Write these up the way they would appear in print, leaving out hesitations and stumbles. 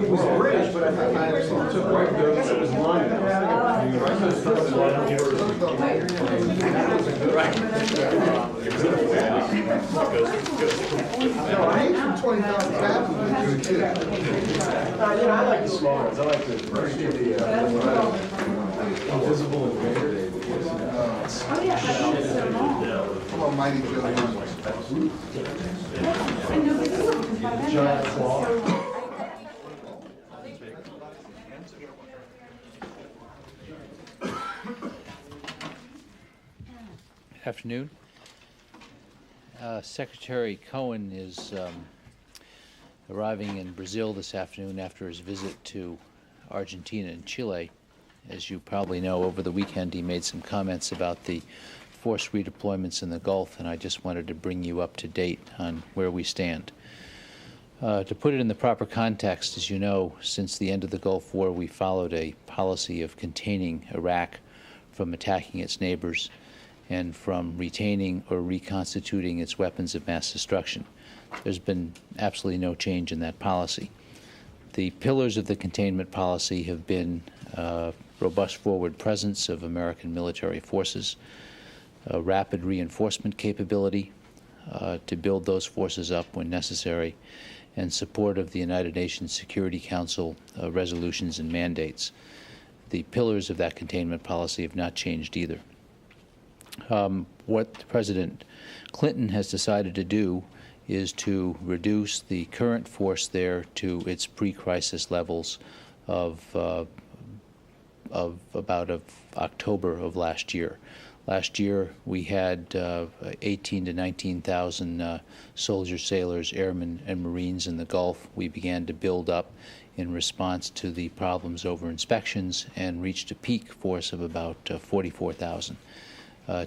It was British, but I think I took right there. It was London. No, I ain't from 20,000 pounds. I like the small ones. I like the invisible invader. Oh yeah, I know it's so long. Come on, Mighty Joe. I know it's so long. Giant claw. Afternoon. Secretary Cohen is arriving in Brazil this afternoon after his visit to Argentina and Chile. As you probably know, over the weekend he made some comments about the forced redeployments in the Gulf, and I just wanted to bring you up to date on where we stand. To put it in the proper context, as you know, since the end of the Gulf War, we followed a policy of containing Iraq from attacking its neighbors and from retaining or reconstituting its weapons of mass destruction. There's been absolutely no change in that policy. The pillars of the containment policy have been robust forward presence of American military forces, rapid reinforcement capability to build those forces up when necessary, and support of the United Nations Security Council resolutions and mandates. The pillars of that containment policy have not changed either. What President Clinton has decided to do is to reduce the current force there to its pre-crisis levels of about October of last year. Last year, we had 18 to 19,000 soldiers, sailors, airmen, and Marines in the Gulf. We began to build up in response to the problems over inspections and reached a peak force of about 44,000.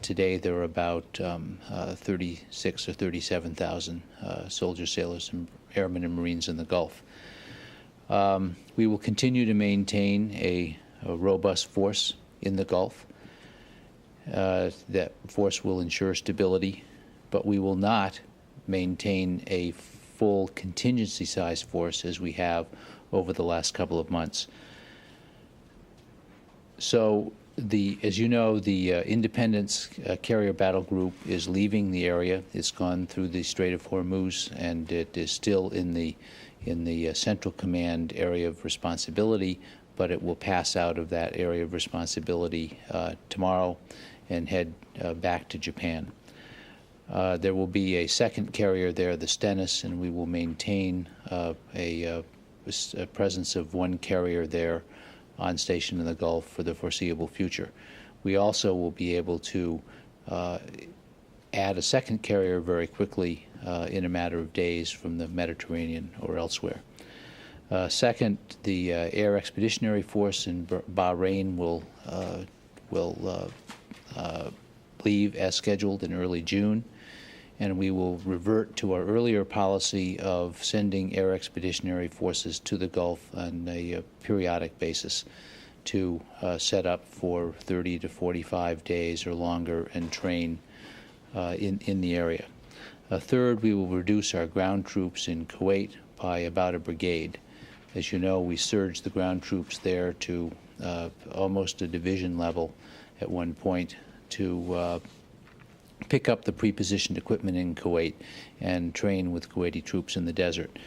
Today, there are about 36 or 37,000 soldiers, sailors, and airmen and Marines in the Gulf. We will continue to maintain a robust force in the Gulf. That force will ensure stability, but we will not maintain a full contingency-sized force as we have over the last couple of months. So, as you know, the Independence Carrier Battle Group is leaving the area. It's gone through the Strait of Hormuz, and it is still in the Central Command area of responsibility, but it will pass out of that area of responsibility tomorrow and head back to Japan. There will be a second carrier there, the Stennis, and we will maintain a presence of one carrier there on station in the Gulf for the foreseeable future. We also will be able to add a second carrier very quickly in a matter of days from the Mediterranean or elsewhere. Second, the Air Expeditionary Force in Bahrain will leave as scheduled in early June, and we will revert to our earlier policy of sending Air Expeditionary Forces to the Gulf on a periodic basis to set up for 30 to 45 days or longer and train in the area. Third, we will reduce our ground troops in Kuwait by about a brigade. As you know, we surged the ground troops there to almost a division level at one point to pick up the pre-positioned equipment in Kuwait and train with Kuwaiti troops in the desert.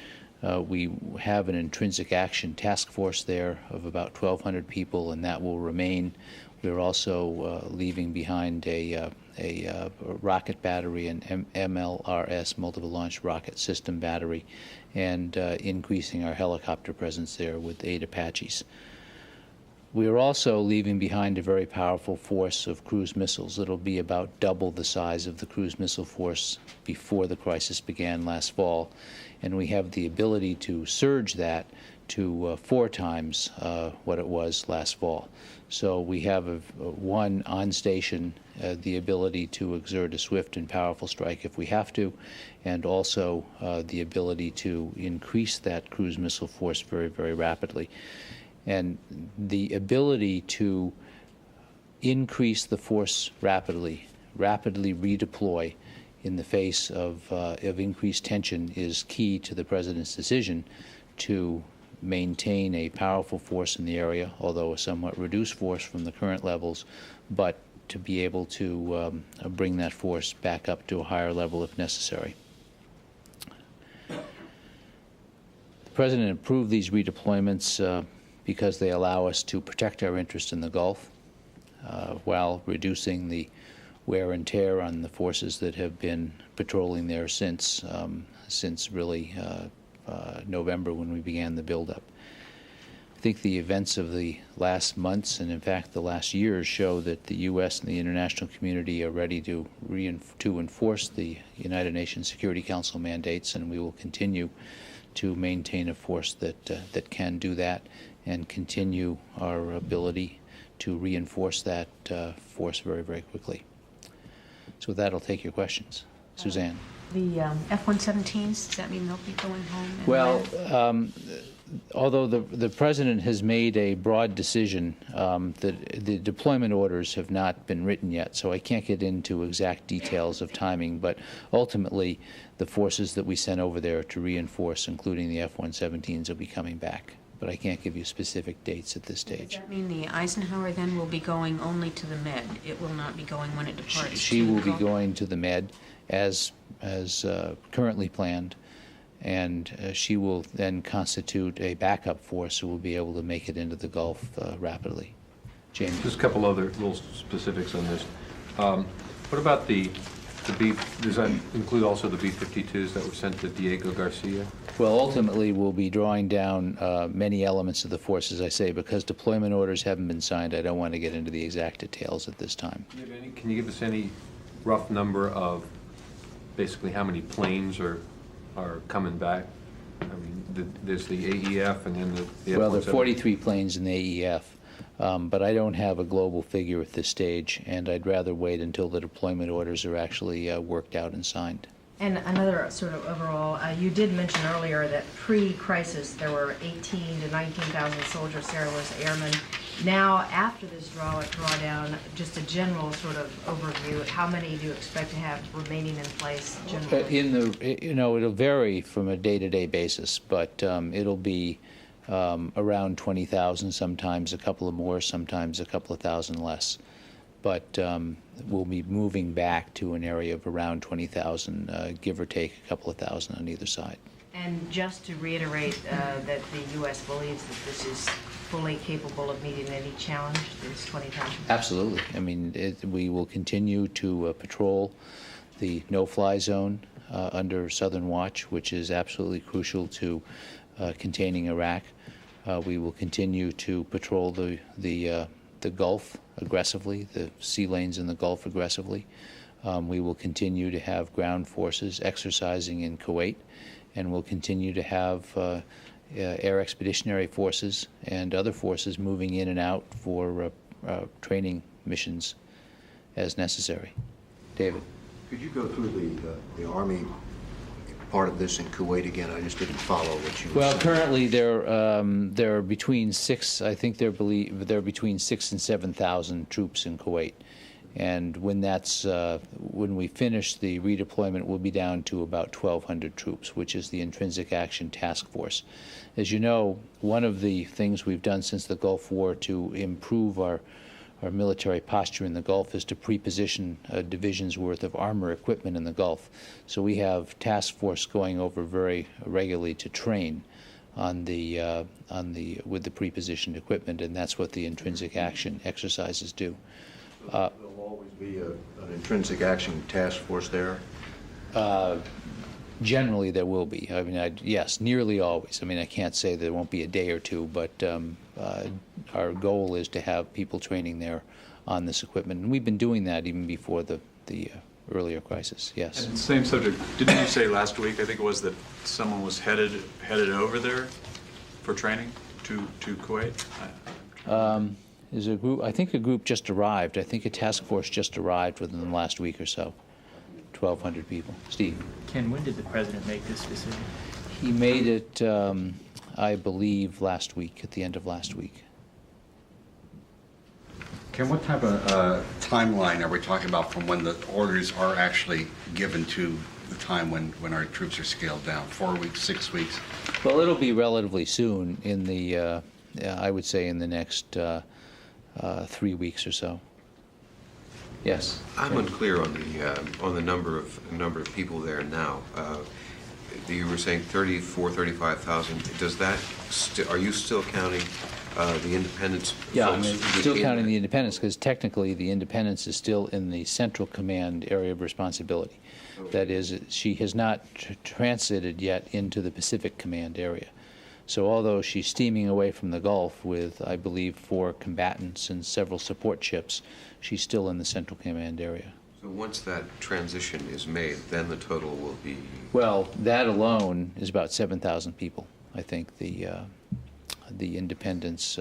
We have an intrinsic action task force there of about 1,200 people, and that will remain. We're also leaving behind a rocket battery, an MLRS, Multiple Launch Rocket System battery, and increasing our helicopter presence there with 8 Apaches. We are also leaving behind a very powerful force of cruise missiles. It'll be about double the size of the cruise missile force before the crisis began last fall, and we have the ability to surge that to 4 times what it was last fall. So we have one on station, the ability to exert a swift and powerful strike if we have to, and also the ability to increase that cruise missile force very, very rapidly. And the ability to increase the force rapidly redeploy in the face of increased tension is key to the President's decision to maintain a powerful force in the area, although a somewhat reduced force from the current levels, but to be able to bring that force back up to a higher level if necessary. The President approved these redeployments because they allow us to protect our interest in the Gulf while reducing the wear and tear on the forces that have been patrolling there since really November, when we began the buildup. I think the events of the last months, and in fact the last years, show that the U.S. and the international community are ready to enforce the United Nations Security Council mandates, and we will continue to maintain a force that can do that and continue our ability to reinforce that force very, very quickly. So with that, I'll take your questions. Suzanne. The F-117s, does that mean they'll be going home? And well, when? although the President has made a broad decision, that the deployment orders have not been written yet, so I can't get into exact details of timing, but ultimately the forces that we sent over there to reinforce, including the F-117s, will be coming back. But I can't give you specific dates at this stage. Does that mean the Eisenhower then will be going only to the Med? It will not be going when it departs? She will be going to the Med as currently planned, and she will then constitute a backup force who will be able to make it into the Gulf rapidly. James? Just a couple other little specifics on this. What about the B, does that include also the B-52s that were sent to Diego Garcia? Well, ultimately, we'll be drawing down many elements of the force, as I say, because deployment orders haven't been signed. I don't want to get into the exact details at this time. Can you give us any rough number of basically how many planes are coming back? I mean, there's the AEF and then the F-117. Well, there are 43 planes in the AEF, but I don't have a global figure at this stage, and I'd rather wait until the deployment orders are actually worked out and signed. And another sort of overall, you did mention earlier that pre-crisis there were 18 to 19,000 soldiers, sailors, airmen. Now, after this drawdown, just a general sort of overview, how many do you expect to have remaining in place generally? It'll vary from a day-to-day basis, but it'll be around 20,000, sometimes a couple of more, sometimes a couple of thousand less. But we'll be moving back to an area of around 20,000, give or take a couple of thousand on either side. And just to reiterate that the U.S. believes that this is fully capable of meeting any challenge, this 20,000? Absolutely. I mean, we will continue to patrol the no-fly zone under Southern Watch, which is absolutely crucial to containing Iraq. We will continue to patrol the Gulf aggressively, the sea lanes in the Gulf aggressively. We will continue to have ground forces exercising in Kuwait, and we'll continue to have air expeditionary forces and other forces moving in and out for training missions as necessary. David. Could you go through the Army part of this in Kuwait again? I just didn't follow what you were saying. Well, currently there are between between 6,000 and 7,000 troops in Kuwait, and when we finish the redeployment, we'll be down to about 1,200 troops, which is the Intrinsic Action Task Force. As you know, one of the things we've done since the Gulf War to improve our military posture in the Gulf is to pre-position a division's worth of armor equipment in the Gulf. So we have task force going over very regularly to train with the pre-positioned equipment, and that's what the intrinsic action exercises do. There'll always be an intrinsic action task force there? Generally, there will be. I mean, yes, nearly always. I mean, I can't say there won't be a day or two, but our goal is to have people training there on this equipment, and we've been doing that even before the earlier crisis. Yes. And same subject. Didn't you say last week, I think it was, that someone was headed over there for training to Kuwait? There's a group. I think a group just arrived. I think a task force just arrived within the last week or so. 1,200 people. Steve. Ken, when did the President make this decision? He made it, I believe, last week, at the end of last week. Ken, what type of timeline are we talking about from when the orders are actually given to the time when our troops are scaled down? 4 weeks, 6 weeks? Well, it'll be relatively soon in the, I would say in the next 3 weeks or so. Yes? I'm unclear on the number of people there now. You were saying 35,000. Does that, are you still counting the independents? Yeah, I mean, still counting the independents, because technically the independents is still in the Central Command area of responsibility. That is, she has not transited yet into the Pacific Command area. So although she's steaming away from the Gulf with, I believe, 4 combatants and several support ships, she's still in the Central Command area. So once that transition is made, then the total will be? Well, that alone is about 7,000 people. I think the Independence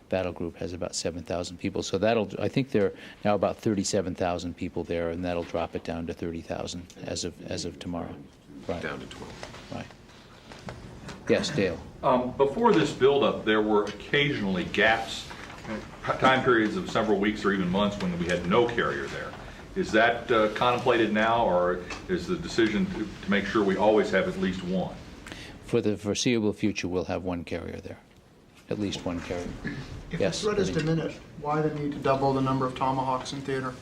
battle group has about 7,000 people. So that'll, I think there are now about 37,000 people there, and that'll drop it down to 30,000 as of tomorrow. Right. Down to 12. Right. Yes, Dale. Before this buildup, there were occasionally gaps, time periods of several weeks or even months when we had no carrier there. Is that contemplated now, or is the decision to make sure we always have at least one? For the foreseeable future, we'll have one carrier there, at least one carrier. If Yes, the threat is I think- diminished, why the need to double the number of Tomahawks in theater?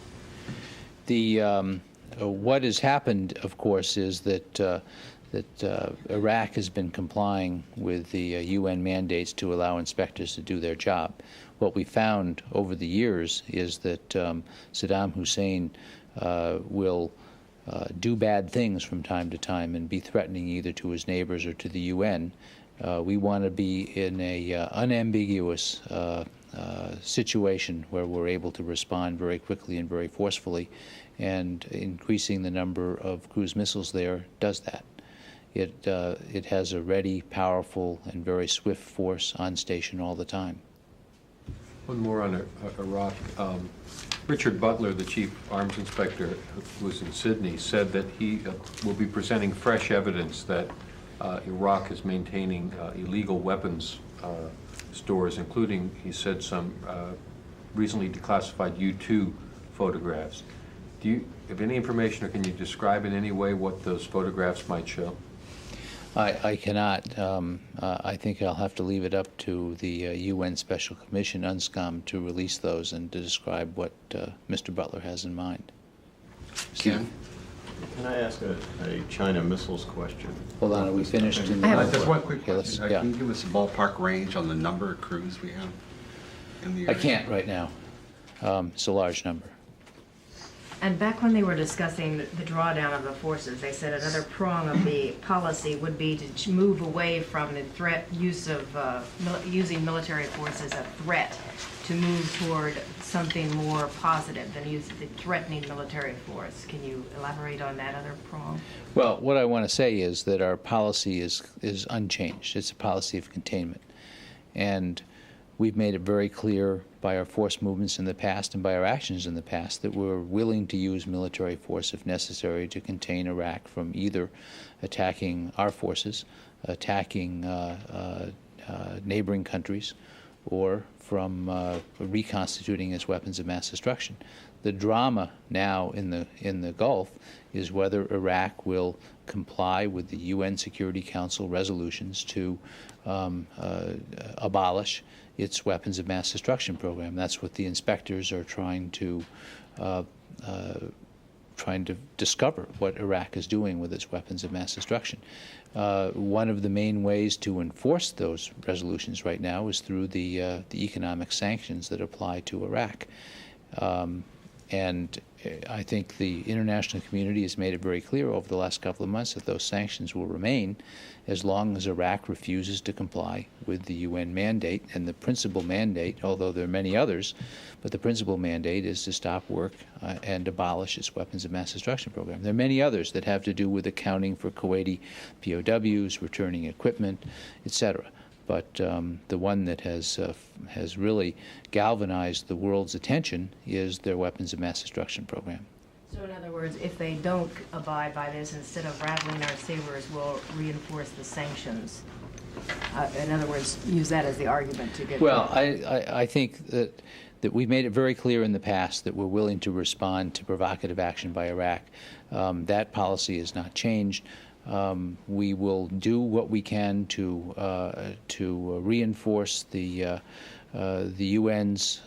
The what has happened, of course, is that Iraq has been complying with the UN mandates to allow inspectors to do their job. What we found over the years is that Saddam Hussein will do bad things from time to time and be threatening either to his neighbors or to the UN. We want to be in a unambiguous situation where we're able to respond very quickly and very forcefully, and increasing the number of cruise missiles there does that. It has a ready, powerful, and very swift force on station all the time. One more on Iraq. Richard Butler, the chief arms inspector who was in Sydney, said that he will be presenting fresh evidence that Iraq is maintaining illegal weapons stores, including, he said, some recently declassified U-2 photographs. Do you have any information, or can you describe in any way what those photographs might show? I cannot. I think I'll have to leave it up to the UN Special Commission, UNSCOM, to release those and to describe what Mr. Butler has in mind. Ken? Can I ask a China missiles question? Hold on, are we finished? In Just one quick Okay, let's- question. yeah. Can you give us a ballpark range on the number of crews we have in the I area? can't right now. It's a large number. And back when they were discussing the drawdown of the forces, they said another prong of the policy would be to move away from the use of using military force as a threat, to move toward something more positive than use the threatening military force. Can you elaborate on that other prong? Well, what I want to say is that our policy is unchanged. It's a policy of containment. And we've made it very clear by our force movements in the past and by our actions in the past that we're willing to use military force if necessary to contain Iraq from either attacking our forces, attacking neighboring countries, or from reconstituting as weapons of mass destruction. The drama now in the Gulf is whether Iraq will comply with the UN Security Council resolutions to abolish its weapons of mass destruction program. That's what the inspectors are trying to discover, what Iraq is doing with its weapons of mass destruction. One of the main ways to enforce those resolutions right now is through the economic sanctions that apply to Iraq. And I think the international community has made it very clear over the last couple of months that those sanctions will remain as long as Iraq refuses to comply with the UN mandate. And the principal mandate, although there are many others, but the principal mandate is to stop work and abolish its weapons of mass destruction program. There are many others that have to do with accounting for Kuwaiti POWs, returning equipment, etc. But the one that has really galvanized the world's attention is their weapons of mass destruction program. So in other words, if they don't abide by this, instead of rattling our sabers, we'll reinforce the sanctions. In other words, use that as the argument to get... Well, I think that that we've made it very clear in the past that we're willing to respond to provocative action by Iraq. That policy has not changed. We will do what we can to reinforce the UN's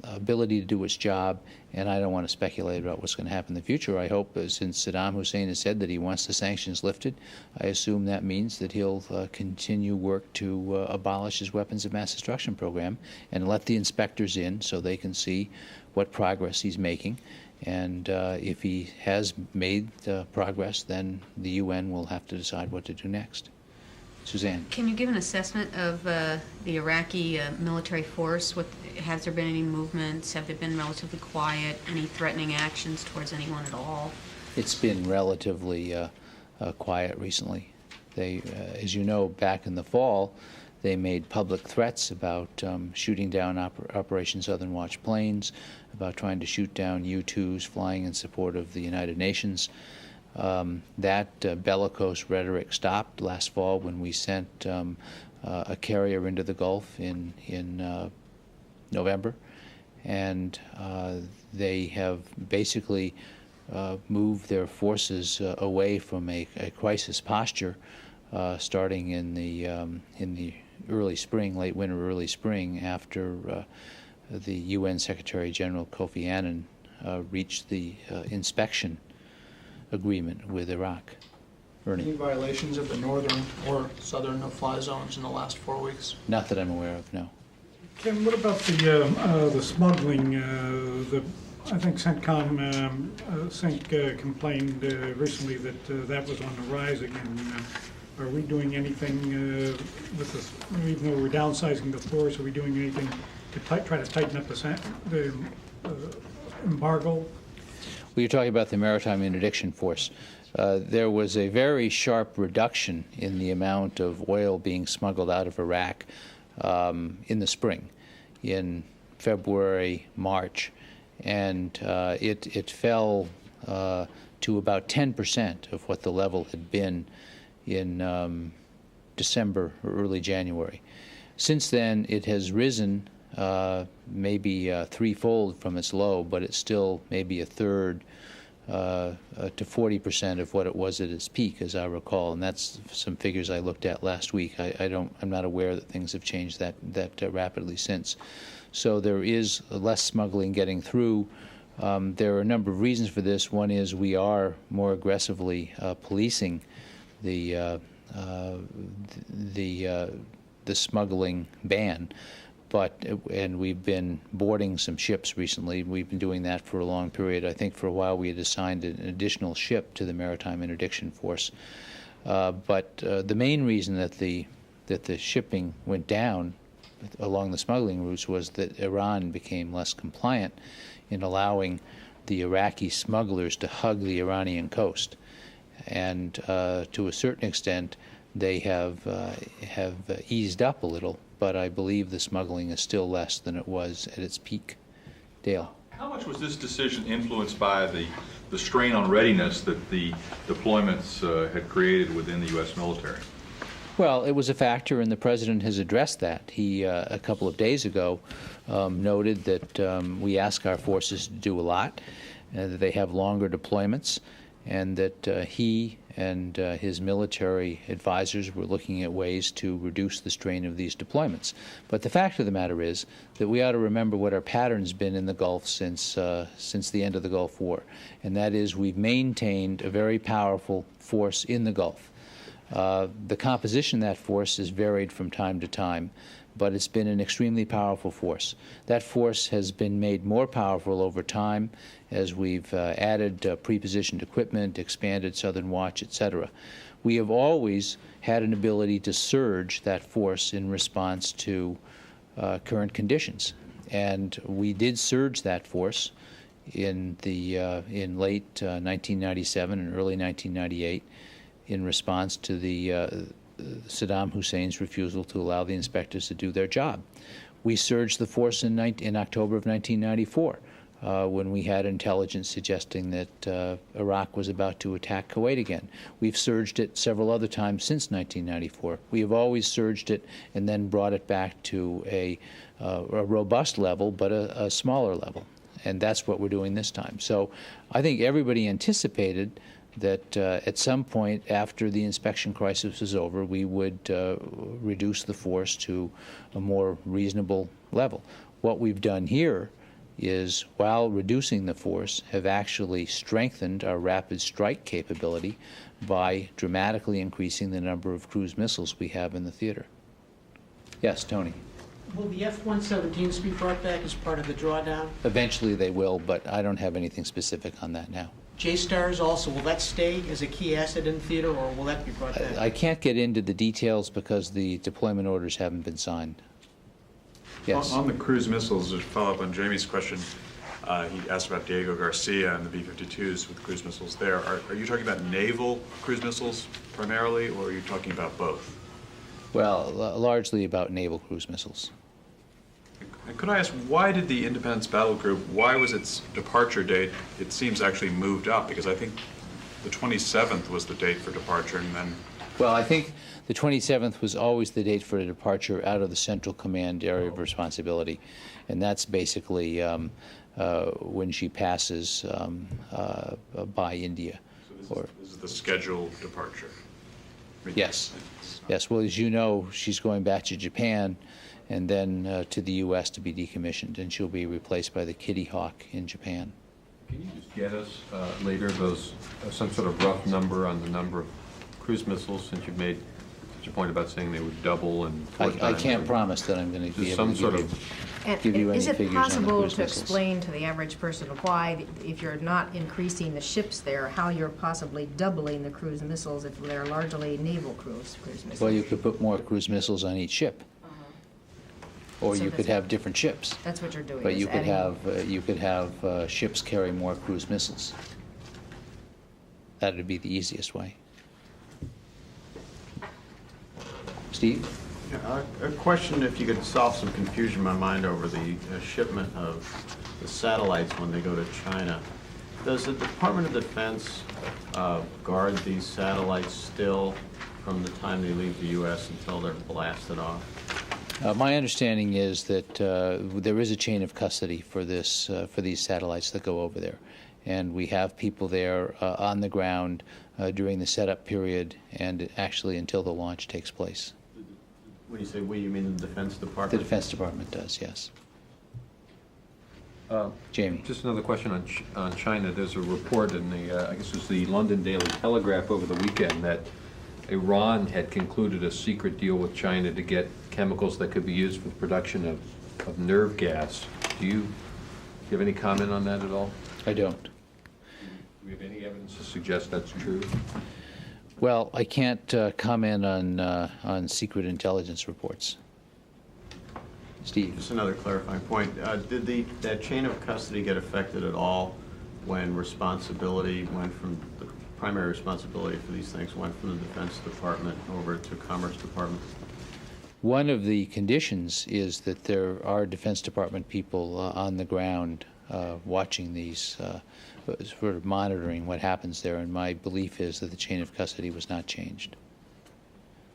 ability to do its job, and I don't want to speculate about what's going to happen in the future. I hope, since Saddam Hussein has said that he wants the sanctions lifted, I assume that means that he'll continue work to abolish his weapons of mass destruction program and let the inspectors in so they can see what progress he's making. And if he has made progress, then the UN will have to decide what to do next. Suzanne. Can you give an assessment of the Iraqi military force? Has there been any movements? Have they been relatively quiet? Any threatening actions towards anyone at all? It's been relatively quiet recently. They, as you know, back in the fall, they made public threats about shooting down Operation Southern Watch planes, about trying to shoot down U-2s flying in support of the United Nations. That bellicose rhetoric stopped last fall when we sent a carrier into the Gulf in November, and they have basically moved their forces away from a crisis posture starting in the early spring, late winter, early spring, after the UN Secretary General Kofi Annan reached the inspection agreement with Iraq. Ernie. Any violations of the northern or southern no-fly zones in the last 4 weeks? Not that I'm aware of, no. Ken, what about the smuggling? I think CENTCOM complained recently that that was on the rise again. Are we doing anything with this? Even though we're downsizing the force, are we doing anything to try to tighten up the embargo? Well, you're talking about the Maritime Interdiction Force. There was a very sharp reduction in the amount of oil being smuggled out of Iraq in the spring, in February, March, and it fell to about 10% of what the level had been in December or early January. Since then, it has risen maybe threefold from its low, but it's still maybe a third to 40% of what it was at its peak, as I recall, and that's some figures I looked at last week. I'm not aware that things have changed that rapidly since. So there is less smuggling getting through. There are a number of reasons for this. One is we are more aggressively policing the smuggling ban. And we've been boarding some ships recently. We've been doing that for a long period. I think for a while we had assigned an additional ship to the Maritime Interdiction Force. But the main reason that the shipping went down along the smuggling routes was that Iran became less compliant in allowing the Iraqi smugglers to hug the Iranian coast. And to a certain extent, they have eased up a little, but I believe the smuggling is still less than it was at its peak. Dale. How much was this decision influenced by the strain on readiness that the deployments had created within the U.S. military? Well, it was a factor, and the President has addressed that. He, a couple of days ago, noted that we ask our forces to do a lot, that they have longer deployments, and that he and his military advisors were looking at ways to reduce the strain of these deployments. But the fact of the matter is that we ought to remember what our pattern's been in the Gulf since the end of the Gulf War, and that is we've maintained a very powerful force in the Gulf. The composition of that force has varied from time to time, but it's been an extremely powerful force. That force has been made more powerful over time as we've added pre-positioned equipment, expanded Southern Watch, etc. We have always had an ability to surge that force in response to current conditions, and we did surge that force in late 1997 and early 1998 in response to the Saddam Hussein's refusal to allow the inspectors to do their job. We surged the force in October of 1994 when we had intelligence suggesting that Iraq was about to attack Kuwait again. We've surged it several other times since 1994. We have always surged it and then brought it back to a robust level, but a smaller level. And that's what we're doing this time. So I think everybody anticipated that at some point after the inspection crisis was over, we would reduce the force to a more reasonable level. What we've done here is, while reducing the force, have actually strengthened our rapid strike capability by dramatically increasing the number of cruise missiles we have in the theater. Yes, Tony? Will the F-117s be brought back as part of the drawdown? Eventually they will, but I don't have anything specific on that now. J-Stars also, will that stay as a key asset in the theater, or will that be brought back? I can't get into the details because the deployment orders haven't been signed. Yes. On the cruise missiles, to follow up on Jamie's question, he asked about Diego Garcia and the B-52s with cruise missiles there. Are you talking about naval cruise missiles primarily, or are you talking about both? Well, largely about naval cruise missiles. And could I ask, why did the Independence Battle Group, why was its departure date, it seems actually moved up? Because I think the 27th was the date for departure, and then... Well, I think the 27th was always the date for a departure out of the Central Command area of responsibility, and that's basically when she passes by India. So this is the scheduled departure? Yes. Yes. Well, as you know, she's going back to Japan and then to the U.S. to be decommissioned, and she'll be replaced by the Kitty Hawk in Japan. Can you just get us later those some sort of rough number on the number of cruise missiles, since you've made such a point about saying they would double and I can't promise that I'm going to be able to give you any figures on the cruise missiles. Is it possible to explain to the average person why, if you're not increasing the ships there, how you're possibly doubling the cruise missiles if they're largely naval cruise missiles? Well, you could put more cruise missiles on each ship. Or So you could have different ships. That's what you're doing. But is you could have ships carry more cruise missiles. That would be the easiest way. Steve? Yeah, a question, if you could solve some confusion in my mind over the shipment of the satellites when they go to China. Does the Department of Defense guard these satellites still from the time they leave the U.S. until they're blasted off? My understanding is that there is a chain of custody for this for these satellites that go over there, and we have people there on the ground during the setup period and actually until the launch takes place. When you say we, you mean the Defense Department? The Defense Department does, yes. Jamie. Just another question on China. There's a report in the, I guess it was the London Daily Telegraph over the weekend, that Iran had concluded a secret deal with China to get chemicals that could be used for the production of nerve gas. Do you have any comment on that at all? I don't. Do we have any evidence to suggest that's true? Well, I can't comment on secret intelligence reports. Steve? Just another clarifying point. Did that chain of custody get affected at all when responsibility went from the primary responsibility for these things went from the Defense Department over to Commerce Department? One of the conditions is that there are Defense Department people on the ground watching these, sort of monitoring what happens there, and my belief is that the chain of custody was not changed.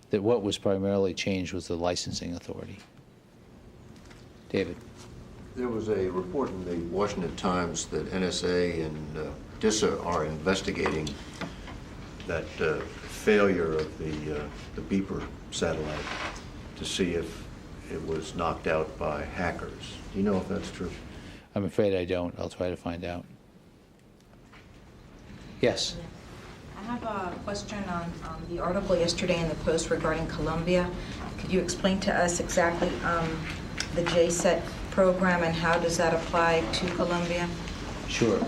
That what was primarily changed was the licensing authority. David? There was a report in the Washington Times that NSA and DISA are investigating that failure of the beeper satellite to see if it was knocked out by hackers. Do you know if that's true? I'm afraid I don't. I'll try to find out. Yes? I have a question on the article yesterday in the Post regarding Colombia. Could you explain to us exactly the JSET program and how does that apply to Colombia? Sure.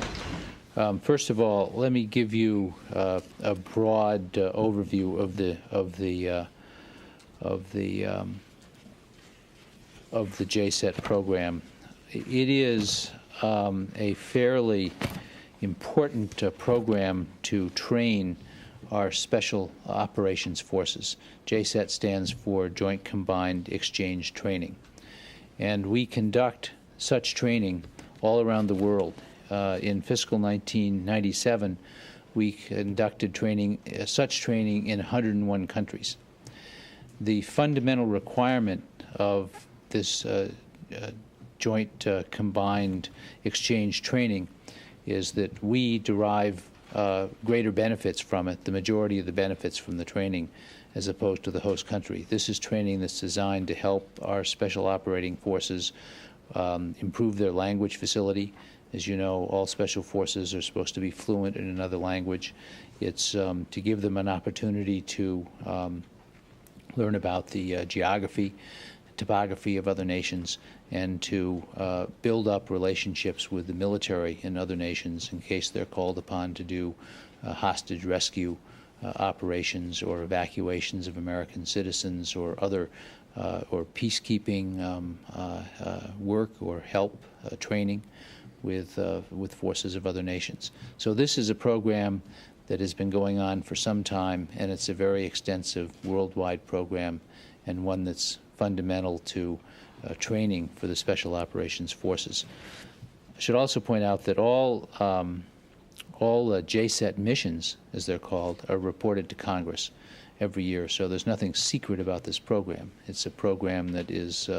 First of all, let me give you a broad overview of the JSET program. It is a fairly important program to train our Special Operations Forces. JSET stands for Joint Combined Exchange Training. And we conduct such training all around the world. In fiscal 1997, we conducted training, such training in 101 countries. The fundamental requirement of this joint combined exchange training is that we derive greater benefits from it, the majority of the benefits from the training, as opposed to the host country. This is training that's designed to help our special operating forces improve their language facility. As you know, all special forces are supposed to be fluent in another language. It's to give them an opportunity to learn about the geography, topography of other nations, and to build up relationships with the military in other nations in case they're called upon to do hostage rescue operations or evacuations of American citizens or other or peacekeeping work or help training with forces of other nations. So this is a program that has been going on for some time, and it's a very extensive worldwide program and one that's fundamental to training for the Special Operations Forces. I should also point out that all JSET missions, as they're called, are reported to Congress every year. So there's nothing secret about this program. It's a program that is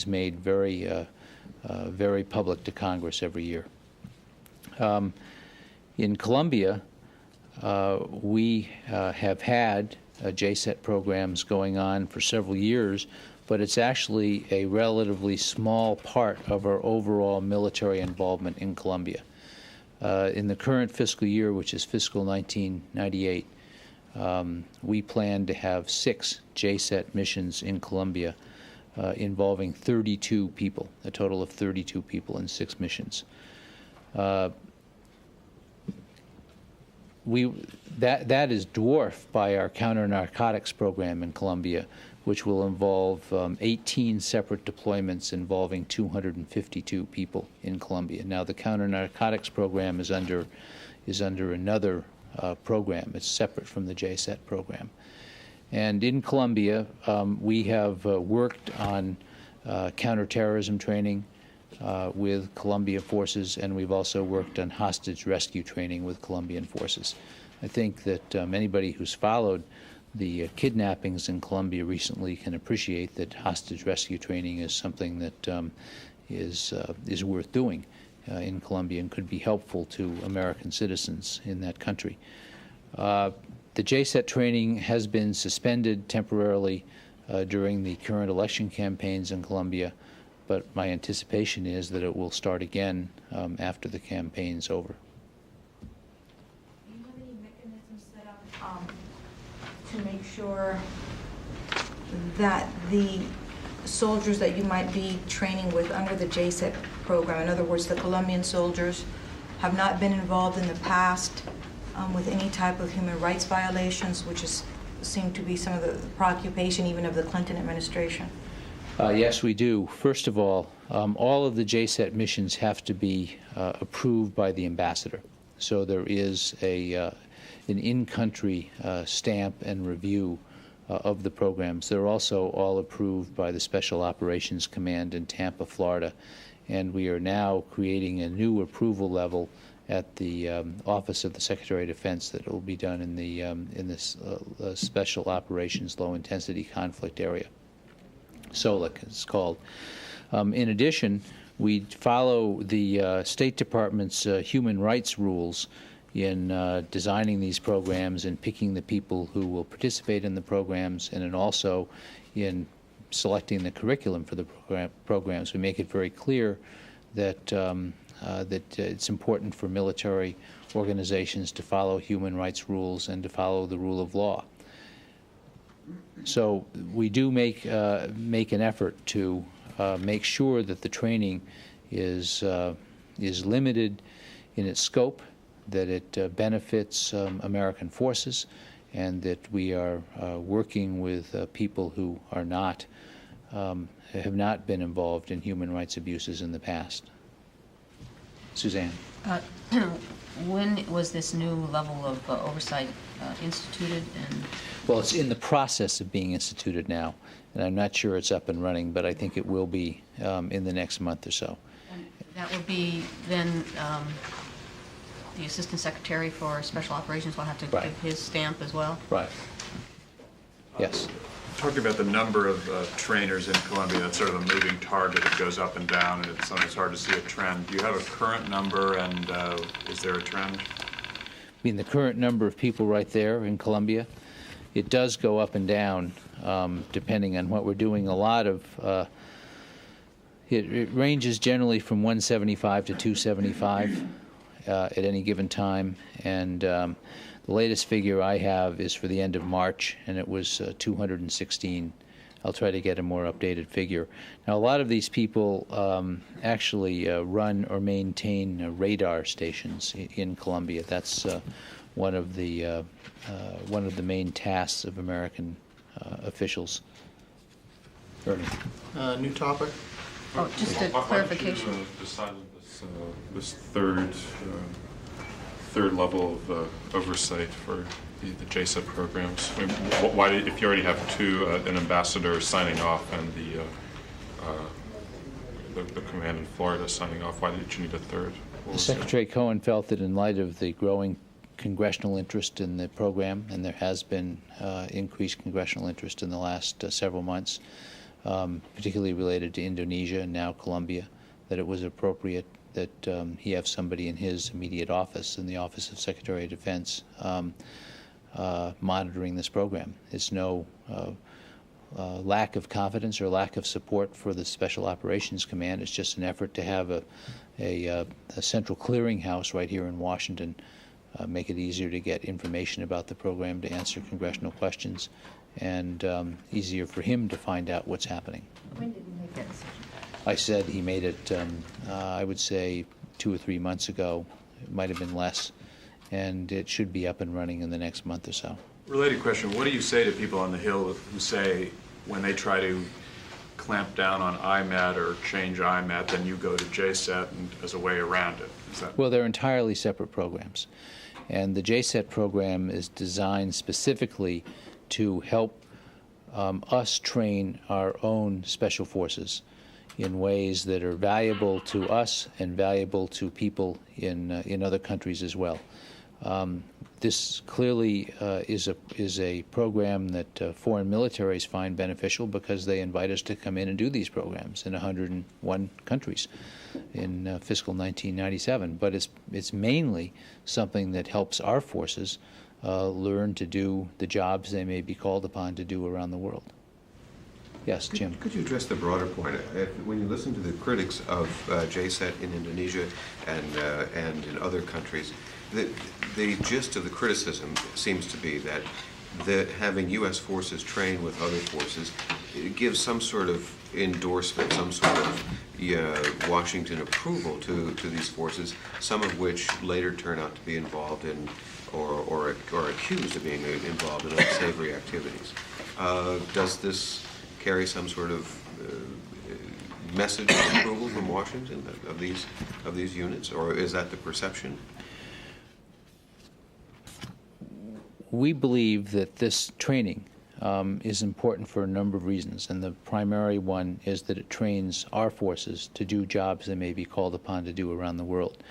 made very very public to Congress every year. In Colombia, we have had JSET programs going on for several years, but it's actually a relatively small part of our overall military involvement in Colombia. In the current fiscal year, which is fiscal 1998, we plan to have 6 JSET missions in Colombia involving 32 people, a total of 32 people in 6 missions. That is dwarfed by our counter-narcotics program in Colombia, which will involve 18 separate deployments involving 252 people in Colombia. Now, the counter-narcotics program is under another program. It's separate from the JSET program. And in Colombia, we have worked on counterterrorism training with Colombian forces, and we've also worked on hostage rescue training with Colombian forces. I think that anybody who's followed the kidnappings in Colombia recently can appreciate that hostage rescue training is something that is worth doing in Colombia and could be helpful to American citizens in that country. The JSET training has been suspended temporarily during the current election campaigns in Colombia, but my anticipation is that it will start again after the campaign's over. Do you have any mechanisms set up to make sure that the soldiers that you might be training with under the JSET program, in other words, the Colombian soldiers, have not been involved in the past with any type of human rights violations, which seem to be some of the preoccupation even of the Clinton administration? Yes, we do. First of all of the JSET missions have to be approved by the ambassador. So there is an in-country stamp and review of the programs. They're also all approved by the Special Operations Command in Tampa, Florida, and we are now creating a new approval level at the Office of the Secretary of Defense that will be done in this Special Operations Low Intensity Conflict Area. SOLIC, it's called. In addition, we follow the State Department's human rights rules in designing these programs and picking the people who will participate in the programs, and then also in selecting the curriculum for the programs. We make it very clear that it's important for military organizations to follow human rights rules and to follow the rule of law. So we do make an effort to make sure that the training is limited in its scope, that it benefits American forces, and that we are working with people who are not have not been involved in human rights abuses in the past. Suzanne. When was this new level of oversight instituted? Well, it's in the process of being instituted now, and I'm not sure it's up and running, but I think it will be in the next month or so. That would be then the Assistant Secretary for Special Operations will have to Right. give his stamp as well? Right. Yes. Talking about the number of trainers in Columbia, that's sort of a moving target. It goes up and down, and it's sometimes hard to see a trend. Do you have a current number, and is there a trend? I mean, the current number of people right there in Columbia, it does go up and down depending on what we're doing. A lot of, it ranges generally from 175 to 275 at any given time. And the latest figure I have is for the end of March, and it was 216. I'll try to get a more updated figure. Now, a lot of these people actually run or maintain radar stations in Columbia. That's one of the main tasks of American officials. Ernie. New topic? Oh, just a clarification. Why don't you decide this third level of oversight for the JSET programs? I mean, why, if you already have an ambassador signing off and the command in Florida signing off, why did you need a third? Secretary Cohen felt that in light of the growing congressional interest in the program, and there has been increased congressional interest in the last several months, particularly related to Indonesia and now Colombia, that it was appropriate that he have somebody in his immediate office, in the Office of Secretary of Defense, monitoring this program. It's no lack of confidence or lack of support for the Special Operations Command. It's just an effort to have a central clearinghouse right here in Washington, make it easier to get information about the program, to answer congressional questions, and easier for him to find out what's happening. When did he make that decision? I said he made it, I would say, 2 or 3 months ago. It might have been less, and it should be up and running in the next month or so. Related question, what do you say to people on the Hill who say when they try to clamp down on IMAT or change IMAT, then you go to JSET and, as a way around it? Is that... Well, they're entirely separate programs. And the JSET program is designed specifically to help us train our own special forces in ways that are valuable to us and valuable to people in other countries as well. This clearly is a program that foreign militaries find beneficial because they invite us to come in and do these programs in 101 countries in fiscal 1997. But it's mainly something that helps our forces learn to do the jobs they may be called upon to do around the world. Yes, Jim. Could you address the broader point? When you listen to the critics of JSET in Indonesia and in other countries, the gist of the criticism seems to be that having U.S. forces train with other forces gives some sort of endorsement, some sort of Washington approval to these forces, some of which later turn out to be involved in or accused of being involved in unsavory activities. Does this carry some sort of message of approval from Washington of these units, or is that the perception? We believe that this training is important for a number of reasons, and the primary one is that it trains our forces to do jobs they may be called upon to do around the world.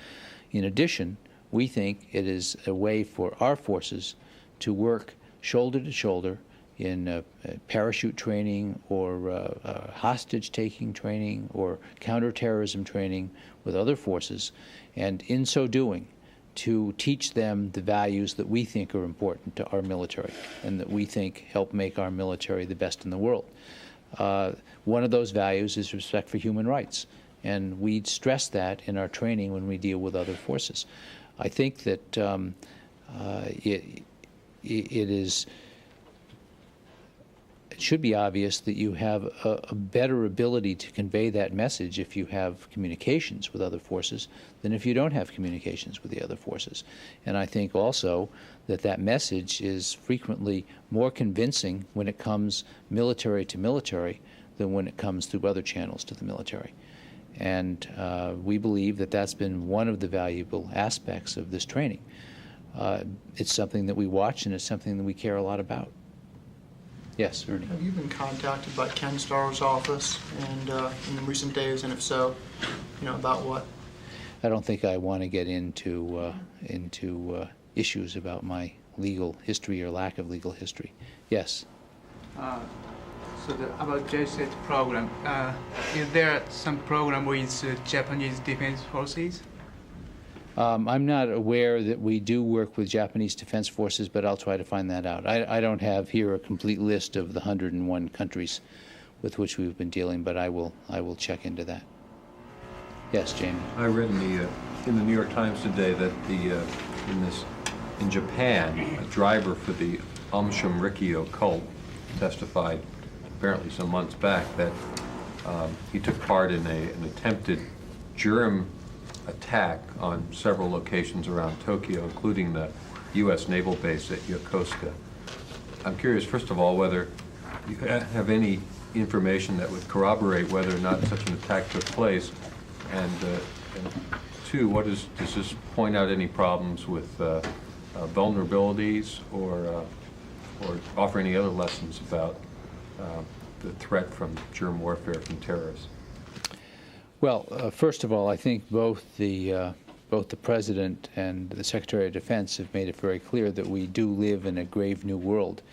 In addition, we think it is a way for our forces to work shoulder to shoulder in parachute training or hostage-taking training or counterterrorism training with other forces, and in so doing, to teach them the values that we think are important to our military and that we think help make our military the best in the world. One of those values is respect for human rights, and we stress that in our training when we deal with other forces. I think that it should be obvious that you have a better ability to convey that message if you have communications with other forces than if you don't have communications with the other forces. And I think also that that message is frequently more convincing when it comes military to military than when it comes through other channels to the military. And we believe that that's been one of the valuable aspects of this training. It's something that we watch, and it's something that we care a lot about. Yes, Ernie. Have you been contacted by Ken Starr's office and in recent days, and if so, about what? I don't think I want to get into issues about my legal history or lack of legal history. Yes. About JSET program, is there some program with Japanese Defense Forces? I'm not aware that we do work with Japanese Defense Forces, but I'll try to find that out. I don't have here a complete list of the 101 countries with which we've been dealing, but I will check into that. Yes, Jamie. I read in the New York Times today that in Japan, a driver for the Aum Shinrikyo cult testified apparently some months back that he took part in an attempted germ attack on several locations around Tokyo, including the U.S. naval base at Yokosuka. I'm curious, first of all, whether you have any information that would corroborate whether or not such an attack took place, and two, does this point out any problems with vulnerabilities or offer any other lessons about the threat from germ warfare from terrorists? Well, first of all, I think both the President and the Secretary of Defense have made it very clear that we do live in a grave new world.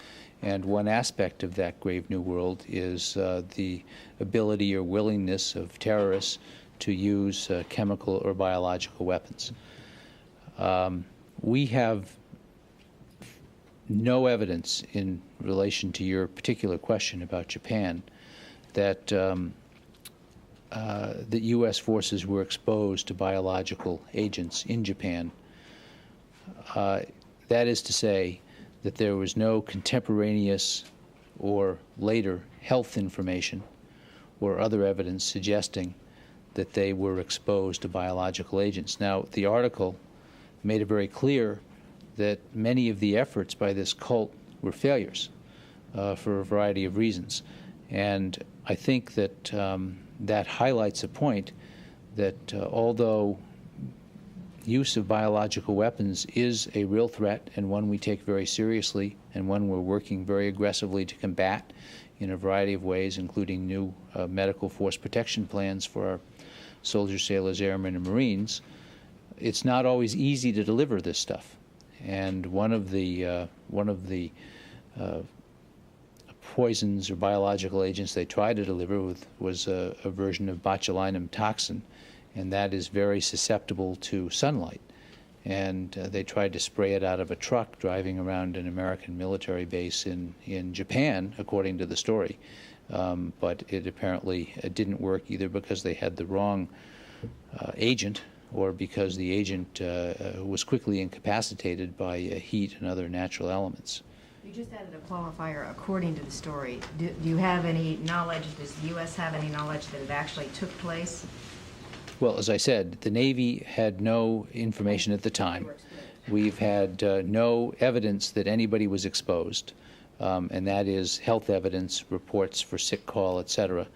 And one aspect of that grave new world is the ability or willingness of terrorists to use chemical or biological weapons. We have no evidence in relation to your particular question about Japan that that U.S. forces were exposed to biological agents in Japan. That is to say that there was no contemporaneous or later health information or other evidence suggesting that they were exposed to biological agents. Now, the article made it very clear that many of the efforts by this cult were failures for a variety of reasons. And I think that that highlights a point that although use of biological weapons is a real threat and one we take very seriously and one we're working very aggressively to combat in a variety of ways, including new medical force protection plans for our soldiers, sailors, airmen, and Marines, it's not always easy to deliver this stuff. And one of the poisons or biological agents they tried to deliver was a version of botulinum toxin, and that is very susceptible to sunlight. And they tried to spray it out of a truck driving around an American military base in Japan, according to the story. But it apparently didn't work either because they had the wrong agent or because the agent was quickly incapacitated by heat and other natural elements. You just added a qualifier, according to the story. Do you have any knowledge, does the U.S. have any knowledge that it actually took place? Well, as I said, the Navy had no information at the time. We've had no evidence that anybody was exposed, and that is health evidence, reports for sick call, etc.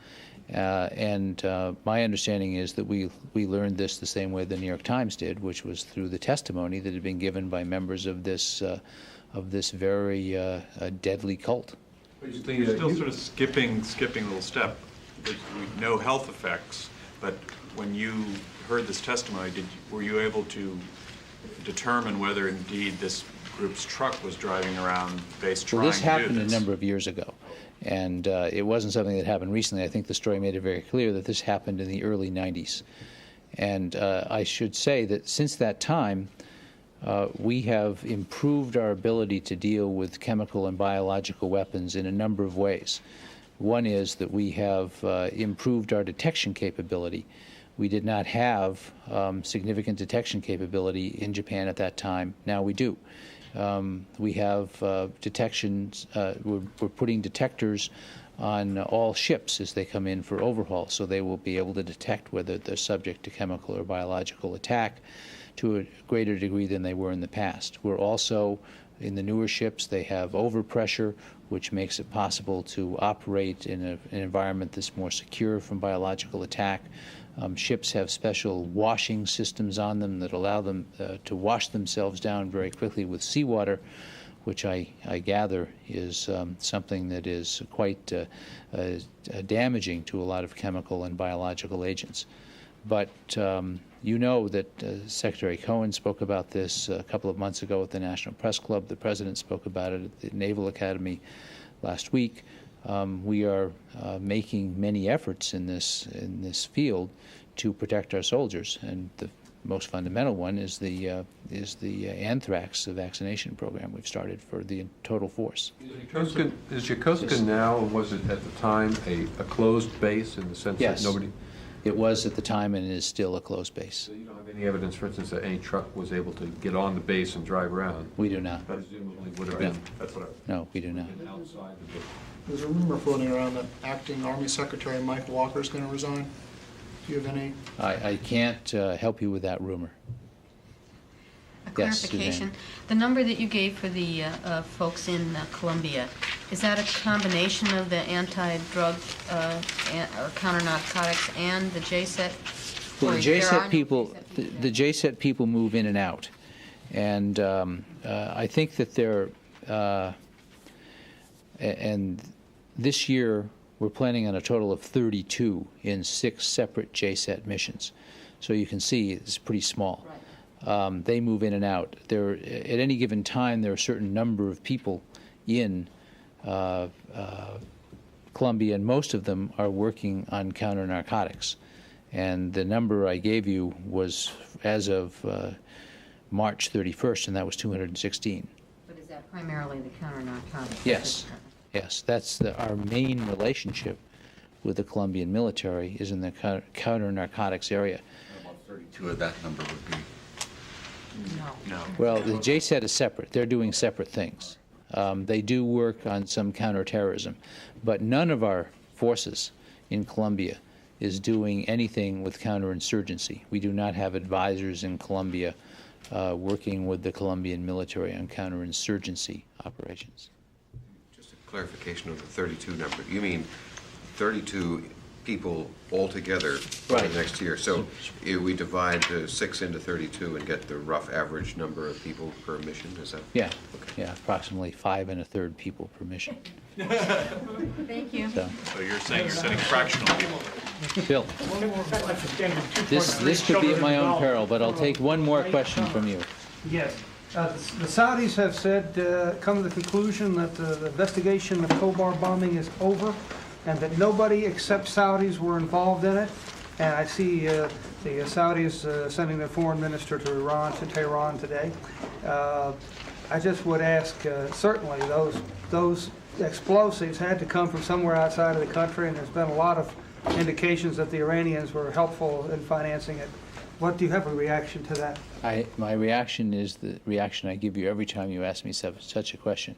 And my understanding is that we learned this the same way the New York Times did, which was through the testimony that had been given by members of this very deadly cult. You're still sort of skipping a little step. There's no health effects, but when you heard this testimony, were you able to determine whether indeed this group's truck was driving around base trying to do this? Well, this happened a number of years ago, and it wasn't something that happened recently. I think the story made it very clear that this happened in the early 90s. And I should say that since that time, we have improved our ability to deal with chemical and biological weapons in a number of ways. One is that we have improved our detection capability. We did not have significant detection capability in Japan at that time. Now we do. We have detections. We're putting detectors on all ships as they come in for overhaul, so they will be able to detect whether they're subject to chemical or biological attack to a greater degree than they were in the past. We're also, in the newer ships, they have overpressure, which makes it possible to operate in an environment that's more secure from biological attack. Ships have special washing systems on them that allow them to wash themselves down very quickly with seawater, which I gather is something that is quite damaging to a lot of chemical and biological agents. But you know that Secretary Cohen spoke about this a couple of months ago at the National Press Club. The President spoke about it at the Naval Academy last week. We are making many efforts in this field to protect our soldiers, and the most fundamental one is the anthrax vaccination program we've started for the total force. Is Yokosuka now, or was it at the time, a closed base in the sense Yes. that nobody? It was at the time and it is still a closed base. So you don't have any evidence, for instance, that any truck was able to get on the base and drive around? We do not. Presumably would have been. That's what No, we do not. outside the base. There's a rumor floating around that Acting Army Secretary Mike Walker is going to resign. Do you have any? I can't help you with that rumor. A Yes, clarification. Suzanne. The number that you gave for the folks in Colombia, is that a combination of the anti-drug or counter-narcotics and the JSET? Well, Or the there are JSET no people, the JSET people move in and out, and I think that they're and this year we're planning on a total of 32 in 6 separate JSET missions. So you can see it's pretty small. They move in and out. At any given time, there are a certain number of people in Colombia, and most of them are working on counter-narcotics. And the number I gave you was as of March 31st, and that was 216. But is that primarily the counter-narcotics? Yes, yes, that's our main relationship with the Colombian military is in the counter-narcotics area. About 32 of that number would be. No. Well, the JSET is separate. They're doing separate things. They do work on some counterterrorism, but none of our forces in Colombia is doing anything with counterinsurgency. We do not have advisors in Colombia working with the Colombian military on counterinsurgency operations. Just a clarification of the 32 number. You mean 32 people altogether for the next year? So we divide 6 into 32 and get the rough average number of people per mission? Is that? Yeah, yeah, approximately 5 1/3 people per mission. Thank you. So you're saying you're setting fractional people. Bill, this could be at my own peril, but I'll take one more question from you. Yes. The Saudis have said, come to the conclusion that the investigation of Khobar bombing is over and that nobody except Saudis were involved in it. And I see the Saudis sending their foreign minister to Iran, to Tehran today. I just would ask, certainly those explosives had to come from somewhere outside of the country, and there's been a lot of indications that the Iranians were helpful in financing it. What do you have a reaction to that? My reaction is the reaction I give you every time you ask me such a question,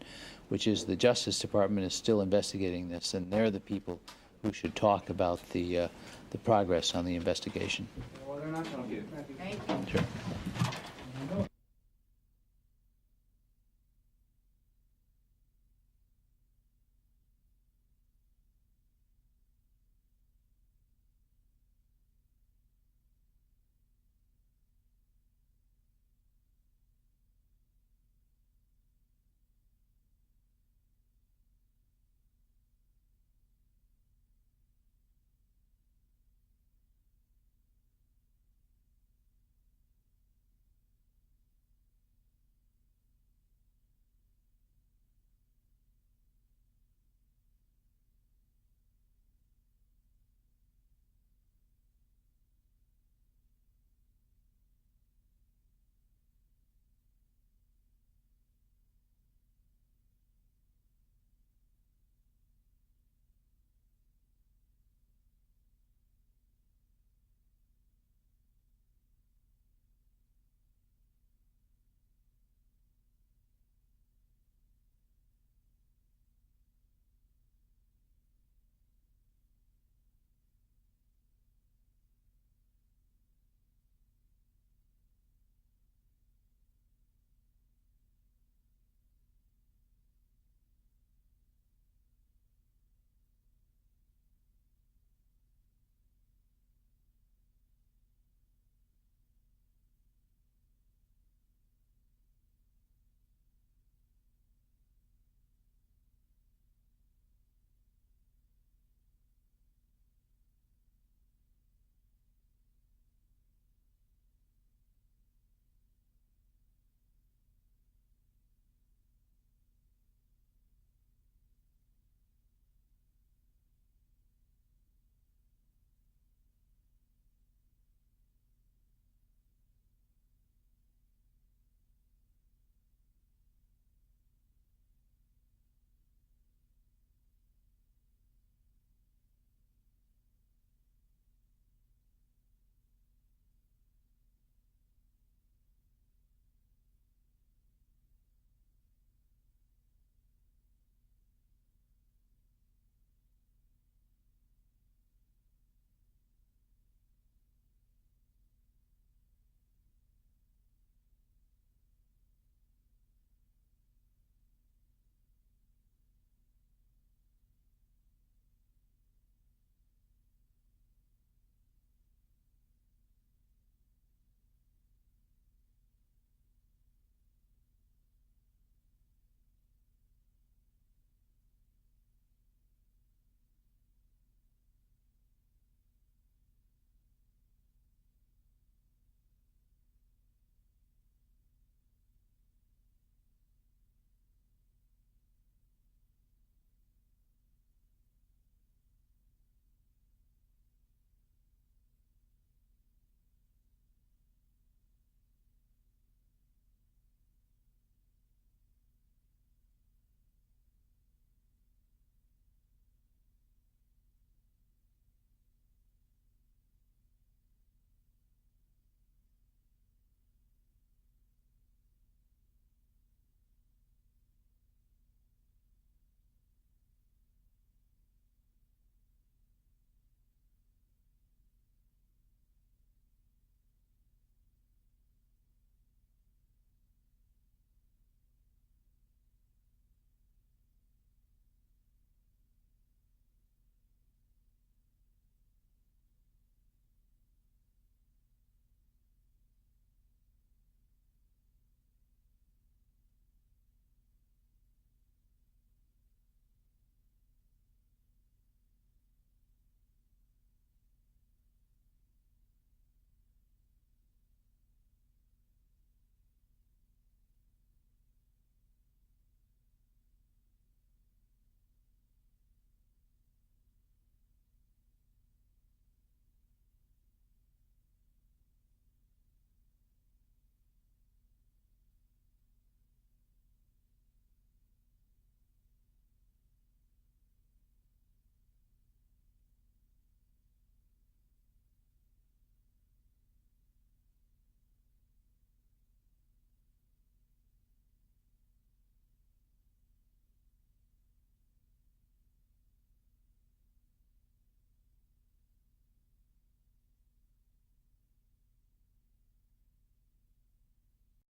which is the Justice Department is still investigating this, and they're the people who should talk about the progress on the investigation. Well, they're not going to get it. Thank you. Sure.